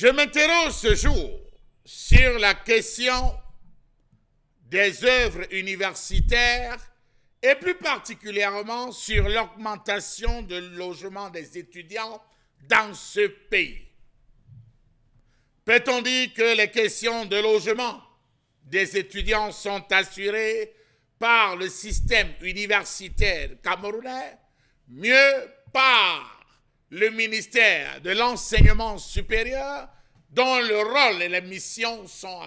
Je m'interroge ce jour sur la question des œuvres universitaires et plus particulièrement sur l'augmentation de logement des étudiants dans ce pays. Peut-on dire que les questions de logement des étudiants sont assurées par le système universitaire camerounais, mieux par le ministère de l'enseignement supérieur, dont le rôle et les missions sont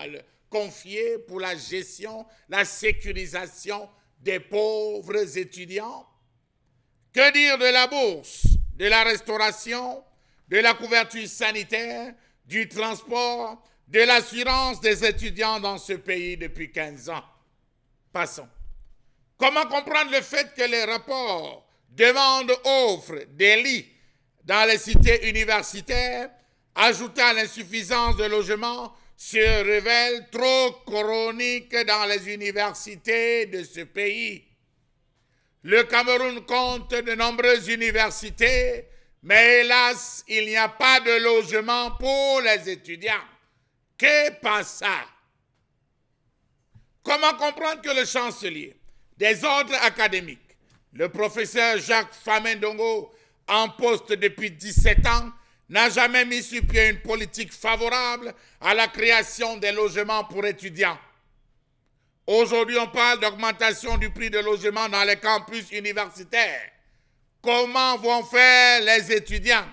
confiés pour la gestion, la sécurisation des pauvres étudiants? Que dire de la bourse, de la restauration, de la couverture sanitaire, du transport, de l'assurance des étudiants dans ce pays depuis 15 ans? Passons. Comment comprendre le fait que les rapports demande-offre des lits dans les cités universitaires, ajoutant l'insuffisance de logements, se révèlent trop chroniques dans les universités de ce pays? Le Cameroun compte de nombreuses universités, mais hélas, il n'y a pas de logement pour les étudiants. Que passe ça? Comment comprendre que le chancelier des ordres académiques, le professeur Jacques Famendongo, en poste depuis 17 ans, n'a jamais mis sur pied une politique favorable à la création des logements pour étudiants? Aujourd'hui, on parle d'augmentation du prix de logement dans les campus universitaires. Comment vont faire les étudiants?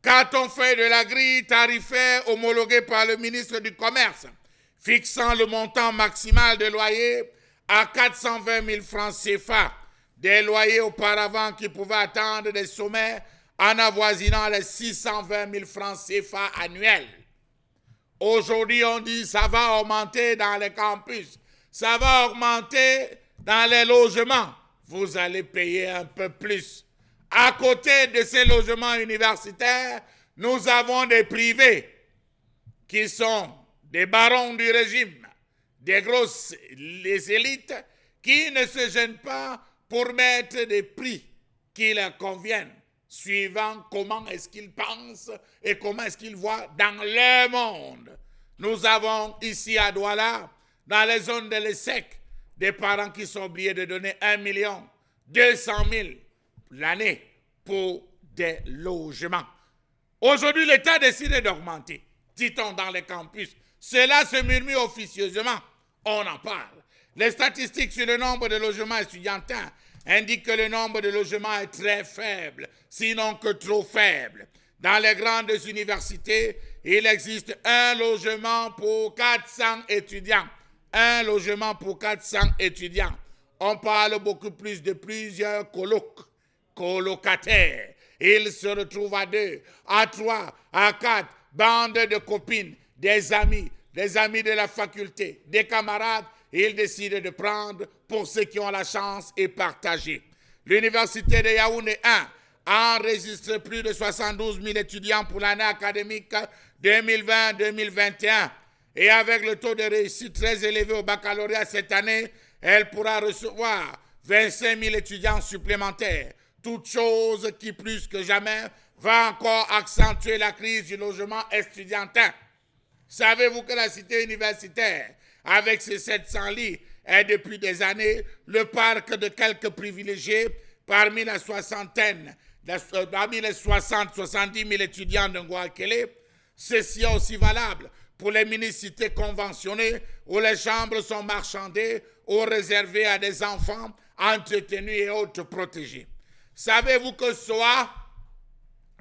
Qu'a-t-on fait de la grille tarifaire homologuée par le ministre du Commerce, fixant le montant maximal de loyer à 420 000 francs CFA, des loyers auparavant qui pouvaient atteindre des sommets en avoisinant les 620 000 francs CFA annuels? Aujourd'hui, on dit que ça va augmenter dans les campus, ça va augmenter dans les logements. Vous allez payer un peu plus. À côté de ces logements universitaires, nous avons des privés qui sont des barons du régime, des grosses les élites qui ne se gênent pas pour mettre des prix qui leur conviennent, suivant comment est-ce qu'ils pensent et comment est-ce qu'ils voient dans le monde. Nous avons ici à Douala, dans les zones de l'ESSEC, des parents qui sont obligés de donner 1 200 000 l'année pour des logements. Aujourd'hui, l'État décide d'augmenter, dit-on dans les campus. Cela se murmure officieusement. On en parle. Les statistiques sur le nombre de logements étudiantins indiquent que le nombre de logements est très faible, sinon que trop faible. Dans les grandes universités, il existe un logement pour 400 étudiants. Un logement pour 400 étudiants. On parle beaucoup plus de plusieurs colocataires. Ils se retrouvent à 2, à 3, à 4, bandes de copines, des amis de la faculté, des camarades. Ils décident de prendre pour ceux qui ont la chance et partager. L'université de Yaoundé 1 a enregistré plus de 72 000 étudiants pour l'année académique 2020-2021. Et avec le taux de réussite très élevé au baccalauréat cette année, elle pourra recevoir 25 000 étudiants supplémentaires. Toute chose qui, plus que jamais, va encore accentuer la crise du logement estudiantin. Savez-vous que la cité universitaire, avec ses 700 lits, est depuis des années le parc de quelques privilégiés parmi les 70 000 étudiants de Ngouakele? Ceci est aussi valable pour les mini-cités conventionnées où les chambres sont marchandées ou réservées à des enfants entretenus et autres protégés. Savez-vous que SOA,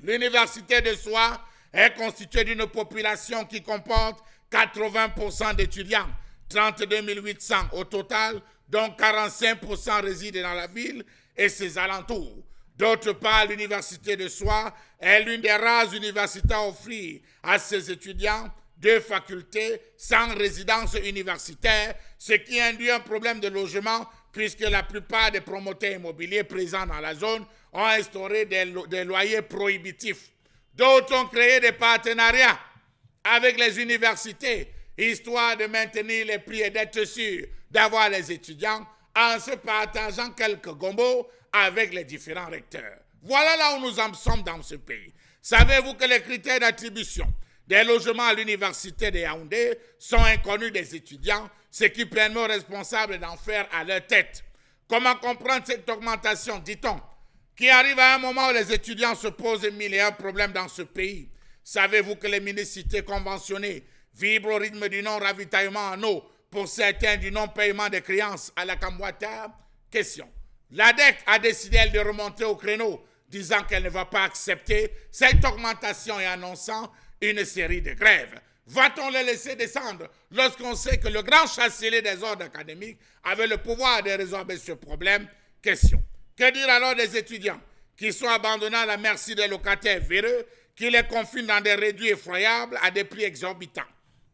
l'université de SOA, est constituée d'une population qui comporte 80% d'étudiants, 32 800 au total, dont 45% résident dans la ville et ses alentours. D'autre part, l'université de SOA est l'une des rares universités à offrir à ses étudiants 2 facultés sans résidence universitaire, ce qui induit un problème de logement puisque la plupart des promoteurs immobiliers présents dans la zone ont instauré des loyers prohibitifs. D'autres ont créé des partenariats avec les universités, histoire de maintenir les prix et d'être sûr d'avoir les étudiants en se partageant quelques gombos avec les différents recteurs. Voilà là où nous en sommes dans ce pays. Savez-vous que les critères d'attribution des logements à l'université de Yaoundé sont inconnus des étudiants, ce qui permet aux responsables d'en faire à leur tête. Comment comprendre cette augmentation, dit-on, qui arrive à un moment où les étudiants se posent mille et un problèmes dans ce pays? Savez-vous que les mini-cités conventionnées vibrent au rythme du non-ravitaillement en eau, pour certains du non-paiement des créances à la Camboita? Question. L'ADEC a décidé de remonter au créneau, disant qu'elle ne va pas accepter cette augmentation et annonçant une série de grèves. Va-t-on les laisser descendre lorsqu'on sait que le grand chancelier des ordres académiques avait le pouvoir de résorber ce problème? Question. Que dire alors des étudiants qui sont abandonnés à la merci des locataires véreux qui les confinent dans des réduits effroyables à des prix exorbitants?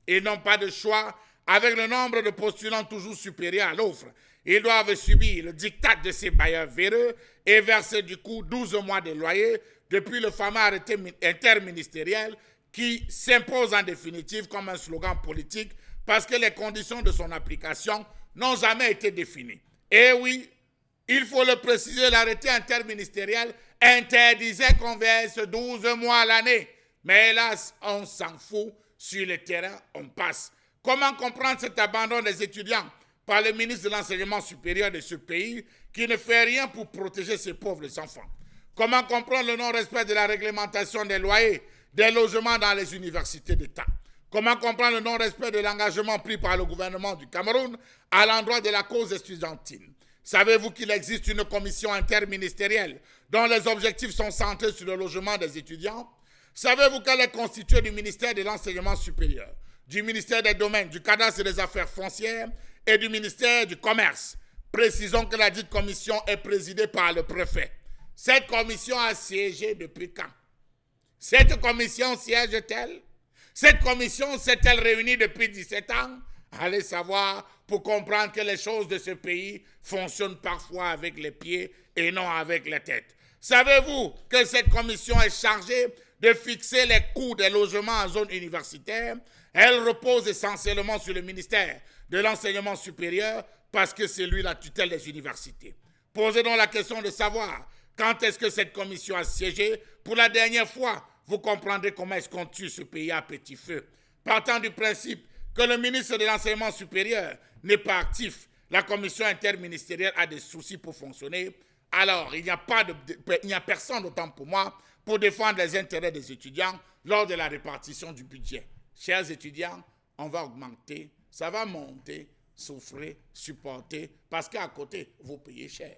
Ils n'ont pas de choix avec le nombre de postulants toujours supérieur à l'offre. Ils doivent subir le diktat de ces bailleurs véreux et verser du coup 12 mois de loyer depuis le fameux arrêté interministériel qui s'impose en définitive comme un slogan politique parce que les conditions de son application n'ont jamais été définies. Et oui, il faut le préciser, l'arrêté interministériel interdisait qu'on verse 12 mois à l'année. Mais hélas, on s'en fout. Sur le terrain, on passe. Comment comprendre cet abandon des étudiants par le ministre de l'Enseignement supérieur de ce pays qui ne fait rien pour protéger ses pauvres enfants? Comment comprendre le non-respect de la réglementation des loyers, des logements dans les universités d'État? Comment comprendre le non-respect de l'engagement pris par le gouvernement du Cameroun à l'endroit de la cause estudiantine? Savez-vous qu'il existe une commission interministérielle dont les objectifs sont centrés sur le logement des étudiants? Savez-vous qu'elle est constituée du ministère de l'Enseignement supérieur, du ministère des Domaines, du Cadastre et des Affaires foncières et du ministère du Commerce? Précisons que la dite commission est présidée par le préfet. Cette commission a siégé depuis quand? Cette commission siège-t-elle? Cette commission s'est-elle réunie depuis 17 ans? Allez savoir pour comprendre que les choses de ce pays fonctionnent parfois avec les pieds et non avec les têtes. Savez-vous que cette commission est chargée de fixer les coûts des logements en zone universitaire? Elle repose essentiellement sur le ministère de l'Enseignement supérieur parce que c'est lui la tutelle des universités. Posez donc la question de savoir quand est-ce que cette commission a siégé. Pour la dernière fois, vous comprendrez comment est-ce qu'on tue ce pays à petit feu. Partant du principe que le ministre de l'Enseignement supérieur n'est pas actif, la commission interministérielle a des soucis pour fonctionner. Alors, il n'y a personne, autant pour moi, pour défendre les intérêts des étudiants lors de la répartition du budget. Chers étudiants, on va augmenter, ça va monter, souffrir, supporter, parce qu'à côté, vous payez cher.